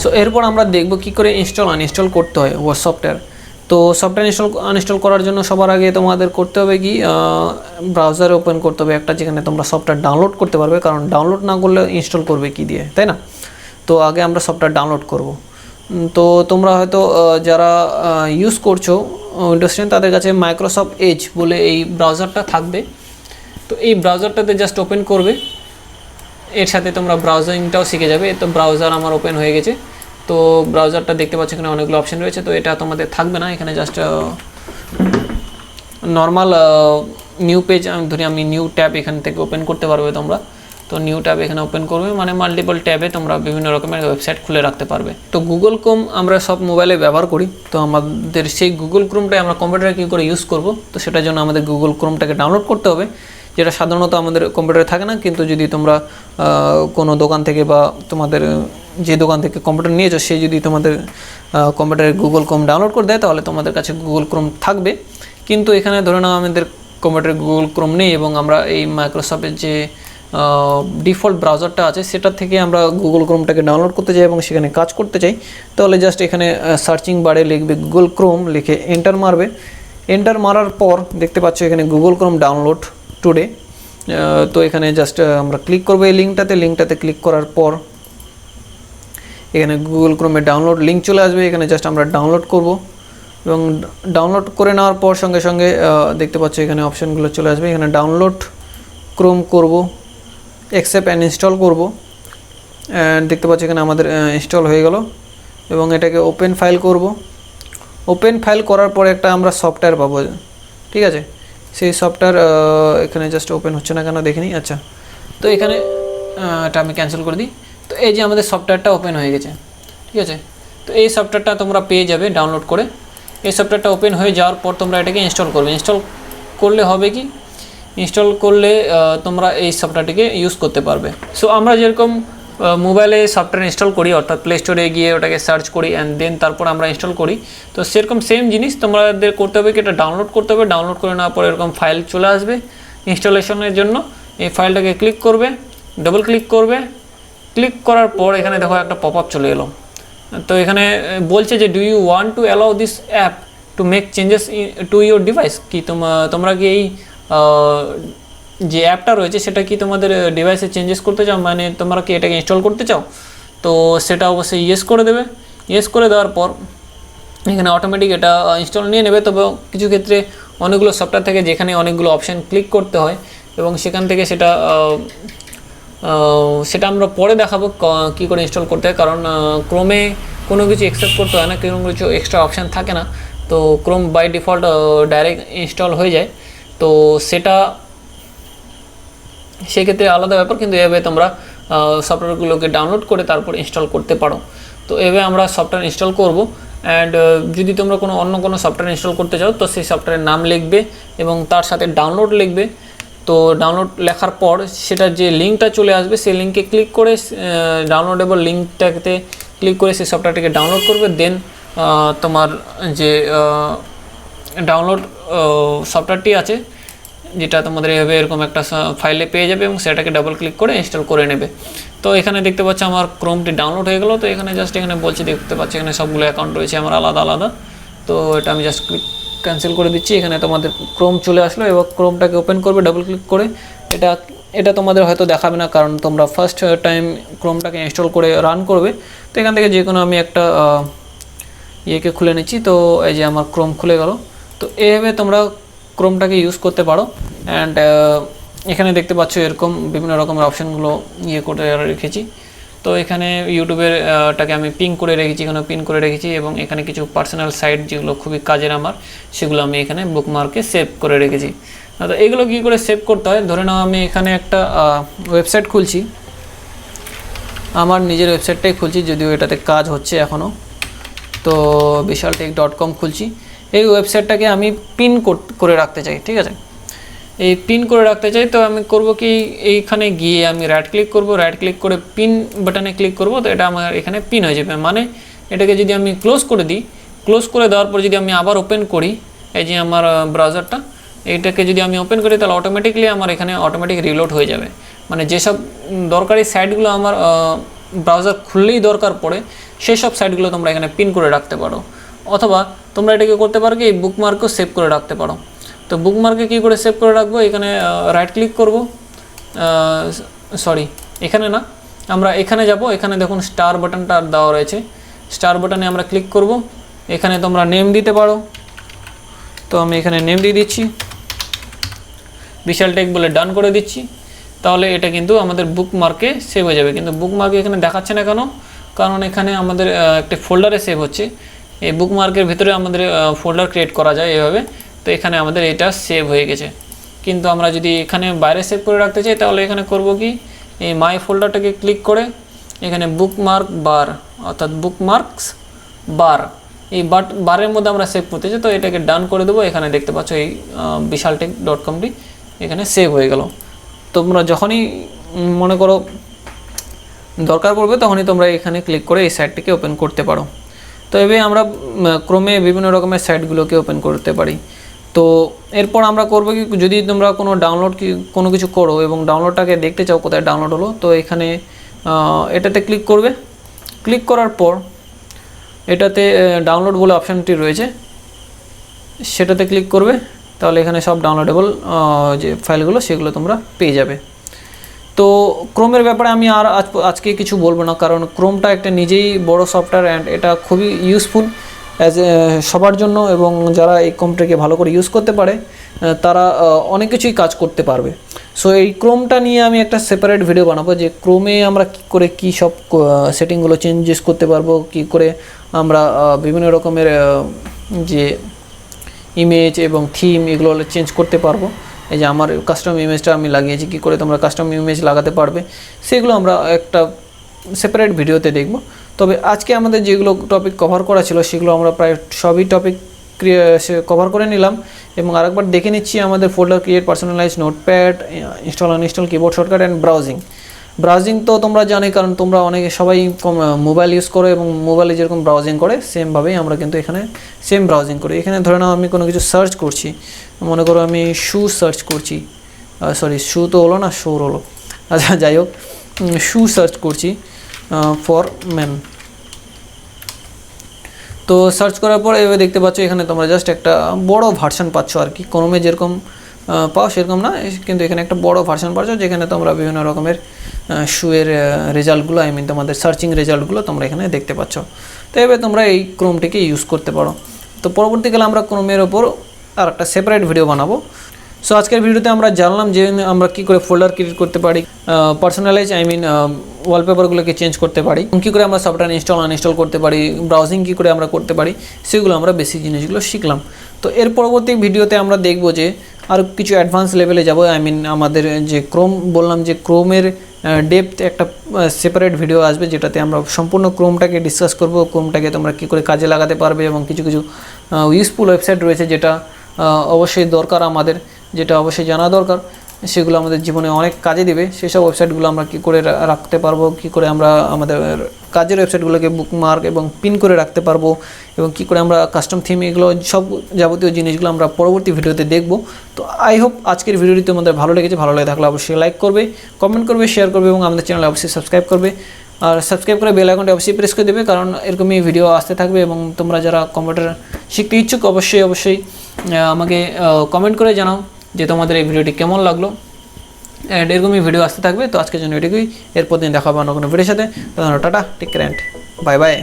So এরপর আমরা দেখব কী করে ইনস্টল আনইনস্টল করতে হয় সফটওয়্যার। তো সফটওয়্যার ইনস্টল আনইনস্টল করার জন্য সবার আগে তোমাদের করতে হবে কি, ব্রাউজারে ওপেন করতে হবে একটা, যেখানে তোমরা সফটওয়্যার ডাউনলোড করতে পারবে, কারণ ডাউনলোড না করলে ইনস্টল করবে কি দিয়ে, তাই না? তো আগে আমরা সফটওয়্যার ডাউনলোড করব। তো তোমরা হয়তো যারা ইউজ করছো উইন্ডোজ 10 তাদের কাছে মাইক্রোসফট এজ বলে এই ব্রাউজারটা থাকবে। তো এই ব্রাউজারটাতে জাস্ট ওপেন করবে, এর সাথে তোমরা ব্রাউজিংটাও শিখে যাবে। তো ব্রাউজার আমার ওপেন হয়ে গেছে। তো ব্রাউজারটা দেখতে পাচ্ছ এখানে অনেকগুলো অপশন রয়েছে, তো এটা তোমাদের থাকবে না, এখানে জাস্ট নর্মাল নিউ পেজ আমি নিউ ট্যাব এখান থেকে ওপেন করতে পারবে তোমরা। তো নিউ ট্যাব এখানে ওপেন করবে, মানে মাল্টিপল ট্যাবে তোমরা বিভিন্ন রকমের ওয়েবসাইট খুলে রাখতে পারবে। তো গুগল ক্রোম আমরা সব মোবাইলে ব্যবহার করি, তো আমাদের সেই গুগল ক্রোমটাই আমরা কম্পিউটারে কী করে ইউজ করব, তো সেটার জন্য আমাদের গুগল ক্রোমটাকে ডাউনলোড করতে হবে, যেটা সাধারণত আমাদের কম্পিউটারে থাকে না। কিন্তু যদি তোমরা কোনো দোকান থেকে বা তোমাদের যে দোকান থেকে কম্পিউটার নিয়েছো সে যদি তোমাদের কম্পিউটারে গুগল ক্রোম ডাউনলোড করে দেয়, তাহলে তোমাদের কাছে গুগল ক্রোম থাকবে। কিন্তু এখানে ধরে নাও আমাদের কম্পিউটারে গুগল ক্রোম নেই এবং আমরা এই মাইক্রোসফটের যে ডিফল্ট ব্রাউজারটা আছে সেটা থেকে আমরা গুগল ক্রোমটাকে ডাউনলোড করতে চাই এবং সেখানে কাজ করতে চাই, তাহলে জাস্ট এখানে সার্চিং বারে লিখবে গুগল ক্রোম, লিখে এন্টার মারবে। এন্টার মারার পর দেখতে পাচ্ছ এখানে গুগল ক্রোম ডাউনলোড টুডে। তো এখানে জাস্ট আমরা ক্লিক করবো এই লিঙ্কটাতে ক্লিক করার পর এখানে গুগল ক্রোমের ডাউনলোড লিঙ্ক চলে আসবে। এখানে জাস্ট আমরা ডাউনলোড করব এবং ডাউনলোড করে নেওয়ার পর সঙ্গে সঙ্গে দেখতে পাচ্ছ এখানে অপশানগুলো চলে আসবে। এখানে ডাউনলোড ক্রোম করব, অ্যাকসেপ্ট অ্যান্ড ইনস্টল করব, অ্যান্ড দেখতে পাচ্ছ এখানে আমাদের ইনস্টল হয়ে গেল এবং এটাকে ওপেন ফাইল করব। ওপেন ফাইল করার পরে একটা আমরা সফটওয়্যার পাবো, ঠিক আছে? সেই সফটওয়্যার এখানে জাস্ট ওপেন হচ্ছে না কেন দেখিনি। আচ্ছা, তো এখানে এটা আমি ক্যান্সেল করে দিই। তো এই যে আমাদের সফটওয়্যারটা ওপেন হয়ে গেছে, ঠিক আছে? তো এই সফটওয়্যারটা তোমরা পেয়ে যাবে ডাউনলোড করে। এই সফটওয়্যারটা ওপেন হয়ে যাওয়ার পর তোমরা এটাকে ইনস্টল করবে। ইনস্টল করলে হবে কি, ইনস্টল করলে তোমরা এই সফটওয়্যারটিকে ইউজ করতে পারবে। সো আমরা যেরকম মোবাইলে সফটওয়্যার ইনস্টল করি, অর্থাৎ প্লে স্টোরে গিয়ে ওটাকে সার্চ করি অ্যান্ড দেন তারপর আমরা ইনস্টল করি, তো সেরকম সেম জিনিস তোমাদের করতে হবে কি, এটা ডাউনলোড করতে হবে। ডাউনলোড করে নেওয়ার পর এরকম ফাইল চলে আসবে ইনস্টলেশনের জন্য। এই ফাইলটাকে ক্লিক করবে, ডবল ক্লিক করবে, ক্লিক করার পর এখানে দেখো একটা পপ আপ চলে এলো। তো এখানে বলছে যে do you want to allow this app to make changes to your device, কি তোমরা কি এই যে অ্যাপটা রয়েছে সেটা কি তোমাদের ডিভাইসে চেঞ্জেস করতে চাও, মানে তোমরা কি এটাকে ইনস্টল করতে চাও? তো সেটা অবশ্যই ইয়েস করে দেবে। ইয়েস করে দেওয়ার পর এখানে অটোমেটিক এটা ইনস্টল নিয়ে নেবে। তবে কিছু ক্ষেত্রে অনেকগুলো সফটওয়্যার থেকে যেখানে অনেকগুলো অপশান ক্লিক করতে হয় এবং সেখান থেকে সেটা আমরা পরে দেখাবো কী করে ইনস্টল করতে হয়, কারণ ক্রোমে কোনো কিছু অ্যাকসেপ্ট করতে হয় না, কোনো কিছু এক্সট্রা অপশান থাকে না। তো Chrome by default direct install হয়ে যায়। তো সেটা সেক্ষেত্রে আলাদা ব্যাপার, কিন্তু এভাবে তোমরা সফটওয়্যারগুলোকে ডাউনলোড করে তারপর ইনস্টল করতে পারো। তো এভাবে আমরা সফটওয়্যার ইনস্টল করব। অ্যান্ড যদি তোমরা অন্য কোনো সফটওয়্যার ইনস্টল করতে চাও, তো সেই সফটওয়্যারের নাম লিখবে এবং তার সাথে ডাউনলোড লিখবে। তো ডাউনলোড লেখার পর সেটার যে লিঙ্কটা চলে আসবে সেই লিঙ্কে ক্লিক করে ডাউনলোডেবল লিঙ্কটাতে ক্লিক করে সেই সফটওয়্যারটিকে ডাউনলোড করবে। দেন তোমার যে ডাউনলোড সফটওয়্যারটি আছে যেটা তোমাদের এভাবে এরকম একটা ফাইলে পেয়ে যাবে এবং সেটাকে ডাবল ক্লিক করে ইনস্টল করে নেবে। তো এখানে দেখতে পাচ্ছ আমার ক্রোমটি ডাউনলোড হয়ে গেল। তো এখানে জাস্ট এখানে বলছি, দেখতে পাচ্ছি এখানে সবগুলো অ্যাকাউন্ট রয়েছে আমার আলাদা আলাদা। তো এটা আমি জাস্ট ক্যান্সেল করে দিচ্ছি। এখানে তোমাদের ক্রোম চলে আসলো এবং ক্রোমটাকে ওপেন করবে ডাবল ক্লিক করে। এটা তোমাদের হয়তো দেখাবে না, কারণ তোমরা ফার্স্ট টাইম ক্রোমটাকে ইনস্টল করে রান করবে। তো এখান থেকে যে কোনো আমি একটা ইয়েকে খুলে নিচ্ছি। তো এই যে আমার ক্রোম খুলে গেল। তো এইভাবে তোমরা ক্রোমটাকে ইউজ করতে পারো। অ্যান্ড এখানে দেখতে পাচ্ছ এরকম বিভিন্ন রকমের অপশানগুলো করে রেখেছি। তো এখানে ইউটিউবেরটাকে আমি পিন করে রেখেছি, এখানে পিন করে রেখেছি এবং এখানে কিছু পার্সোনাল সাইট যেগুলো খুবই কাজের আমার, সেগুলো আমি এখানে বুকমার্কে সেভ করে রেখেছি। তো এগুলো কী করে সেভ করতে হয়, ধরে নাও আমি এখানে একটা ওয়েবসাইট খুলছি, আমার নিজের ওয়েবসাইটটাই খুলছি, যদিও এটাতে কাজ হচ্ছে এখনও। তো bishaldebsharma.com খুলছি। এই ওয়েবসাইটটাকে আমি পিন করে রাখতে চাই, ঠিক আছে? এই পিন করে রাখতে চাই। তো আমি করব কি, এইখানে গিয়ে আমি রাইট ক্লিক করব, রাইট ক্লিক করে পিন বাটনে ক্লিক করব। তো এটা আমার এখানে পিন হয়ে যাবে। মানে এটাকে যদি আমি ক্লোজ করে দিই, ক্লোজ করে দেওয়ার পর যদি আমি আবার ওপেন করি, এই যে আমার ব্রাউজারটা, এইটাকে যদি আমি ওপেন করি তাহলে অটোমেটিকলি আমার এখানে অটোমেটিক রিলোড হয়ে যাবে। মানে যেসব দরকারি সাইটগুলো আমার ব্রাউজার খুললেই দরকার পড়ে সেই সব সাইটগুলো তোমরা এখানে পিন করে রাখতে পারো। অথবা তোমরা এটাকে করতে পারো কি, এই বুকমার্কও সেভ করে রাখতে পারো। তো বুকমার্কে কী করে সেভ করে রাখবো, এখানে রাইট ক্লিক করব, সরি এখানে না, আমরা এখানে যাব, এখানে দেখুন স্টার বাটনটা দেওয়া রয়েছে, স্টার বাটনে আমরা ক্লিক করব। এখানে তোমরা নেম দিতে পারো, তো আমি এখানে নেম দিয়ে দিচ্ছি, বিশাল টেক বলে ডান করে দিচ্ছি। তাহলে এটা কিন্তু আমাদের বুকমার্কে সেভ হয়ে যাবে। কিন্তু বুকমার্কে এখানে দেখাচ্ছে না কেন, কারণ এখানে আমাদের একটা ফোল্ডারে সেভ হচ্ছে। এই বুকমার্কের ভিতরে আমাদের ফোল্ডার ক্রিয়েট করা যায় এভাবে, তো এখানে আমাদের এটা সেভ হয়ে গেছে। কিন্তু আমরা যদি এখানে বাইরে সেভ করে রাখতে চাই তাহলে এখানে করব কি, এই মাই ফোল্ডারটাকে ক্লিক করে এখানে বুকমার্ক বার অর্থাৎ বুকমার্কস বার, এই বারের মধ্যে আমরা সেভ করতে চাই, তো এটাকে ডান করে দেবো। এখানে দেখতে পাচ্ছ এই bishaltech.com-টি এখানে সেভ হয়ে গেল। তোমরা যখনই মনে করো দরকার পড়বে তখনই তোমরা এখানে ক্লিক করে এই সাইটটিকে ওপেন করতে পারো। তো এভাবে আমরা ক্রোমে বিভিন্ন রকমের সাইটগুলোকে ওপেন করতে পারি। তো এরপর আমরা করবো কি, যদি তোমরা কোনো ডাউনলোড কোনো কিছু করো এবং ডাউনলোডটাকে দেখতে চাও কোথায় ডাউনলোড হলো, তো এখানে এটাতে ক্লিক করবে। ক্লিক করার পর এটাতে ডাউনলোড বলে অপশানটি রয়েছে, সেটাতে ক্লিক করবে। তাহলে এখানে সব ডাউনলোডেবল যে ফাইলগুলো সেগুলো তোমরা পেয়ে যাবে। তো ক্রোমের ব্যাপারে আমি আর আজকে কিছু বলবো না, কারণ ক্রোমটা একটা নিজেই বড় সফটওয়্যার অ্যান্ড এটা খুবই ইউজফুল অ্যাজ সবার জন্য, এবং যারা এই ক্রোমটাকে ভালো করে ইউজ করতে পারে তারা অনেক কিছুই কাজ করতে পারবে। সো এই ক্রোমটা নিয়ে আমি একটা সেপারেট ভিডিও বানাবো, যে ক্রোমে আমরা কী করে কী সব সেটিংগুলো চেঞ্জেস করতে পারবো, কী করে আমরা বিভিন্ন রকমের যে ইমেজ এবং থিম এগুলো চেঞ্জ করতে পারবো। এই যে আমার কাস্টম ইমেজটা আমি লাগিয়েছি, কী করে তোমরা কাস্টম ইমেজ লাগাতে পারবে সেগুলো আমরা একটা সেপারেট ভিডিওতে দেখব। তবে আজকে আমাদের যেগুলো টপিক কভার করা ছিল সেগুলো আমরা প্রায় সবই টপিক কভার করে নিলাম। এবং আরেকবার দেখে নিচ্ছি আমাদের folder create, personalize, notepad, install uninstall, keyboard shortcut and browsing তো তোমরা জানোই, কারণ তোমরা অনেকে সবাই মোবাইল ইউজ করো এবং মোবাইলে যেরকম ব্রাউজিং করে সেমভাবেই আমরা কিন্তু এখানে সেম ব্রাউজিং করি। এখানে ধরে নাও আমি কোনো কিছু সার্চ করছি, মনে করো আমি শু সার্চ করছি, সরি শু তো হলো না, শোর হলো, আচ্ছা যাই হোক, শু সার্চ করছি ফর ম্যান। তো সার্চ করার পর এভাবে দেখতে পাচ্ছ এখানে তোমরা জাস্ট একটা বড় ভার্সন পাচ্ছ আর কি, ক্রোমে যেরকম পাও সেরকম না, কিন্তু এখানে একটা বড় ভার্সন পাচ্ছ যেখানে তোমরা বিভিন্ন রকমের শুয়ের রেজাল্টগুলো, তোমাদের সার্চিং রেজাল্টগুলো তোমরা এখানে দেখতে পাচ্ছ। তো এভাবে তোমরা এই ক্রোমটিকে ইউজ করতে পারো। তো পরবর্তীকালে আমরা ক্রোমের ওপর আর একটা সেপারেট ভিডিও বানাবো। সো আজকের ভিডিওতে আমরা জানলাম যে আমরা কী করে ফোল্ডার ক্রিয়েট করতে পারি, পার্সোনালাইজ ওয়ালপেপারগুলোকে চেঞ্জ করতে পারি, কী করে আমরা সফটওয়্যার ইনস্টল আনইনস্টল করতে পারি, ব্রাউজিং কী করে আমরা করতে পারি, সেগুলো আমরা বেসিক জিনিসগুলো শিখলাম। তো এর পরবর্তী ভিডিওতে আমরা দেখব যে আর কিছু অ্যাডভান্স লেভেলে যাব। আমাদের যে ক্রোম বললাম, যে ক্রোমের ডেপথ একটা সেপারেট ভিডিও আসবে, যেটাতে আমরা সম্পূর্ণ ক্রোমটাকে ডিসকাস করব, ক্রোমটাকে তোমরা কী করে কাজে লাগাতে পারবে, এবং কিছু কিছু ইউজফুল ওয়েবসাইট রয়েছে যেটা অবশ্যই দরকার আমাদের, যেটা অবশ্যই জানা দরকার, সেগুলো আমাদের জীবনে অনেক কাজে দেবে। সেসব ওয়েবসাইটগুলো আমরা কী করে রাখতে পারবো, কী করে আমরা আমাদের কাজের ওয়েবসাইটগুলোকে বুকমার্ক এবং পিন করে রাখতে পারবো, এবং কী করে আমরা কাস্টম থিম, এগুলো সব যাবতীয় জিনিসগুলো আমরা পরবর্তী ভিডিওতে দেখব। তো আই হোপ আজকের ভিডিওটি তোমাদের ভালো লেগেছে। ভালো লেগে থাকলে অবশ্যই লাইক করবে, কমেন্ট করবে, শেয়ার করবে, এবং আমাদের চ্যানেলে অবশ্যই সাবস্ক্রাইব করবে। আর সাবস্ক্রাইব করে বেল আইকনটি অবশ্যই প্রেস করে দেবে, কারণ এরকমই ভিডিও আসতে থাকবে। এবং তোমরা যারা কম্পিউটার শিখতে ইচ্ছুক অবশ্যই আমাকে কমেন্ট করে জানাও যে তোমাদের এই ভিডিওটি কেমন লাগলো। অ্যান্ড এরকমই ভিডিও আসতে থাকবে। তো আজকের জন্য এটুকুই, এরপর দিন দেখা হবে অন্য কোনো ভিডিওর সাথে। Tata, take care, bye by.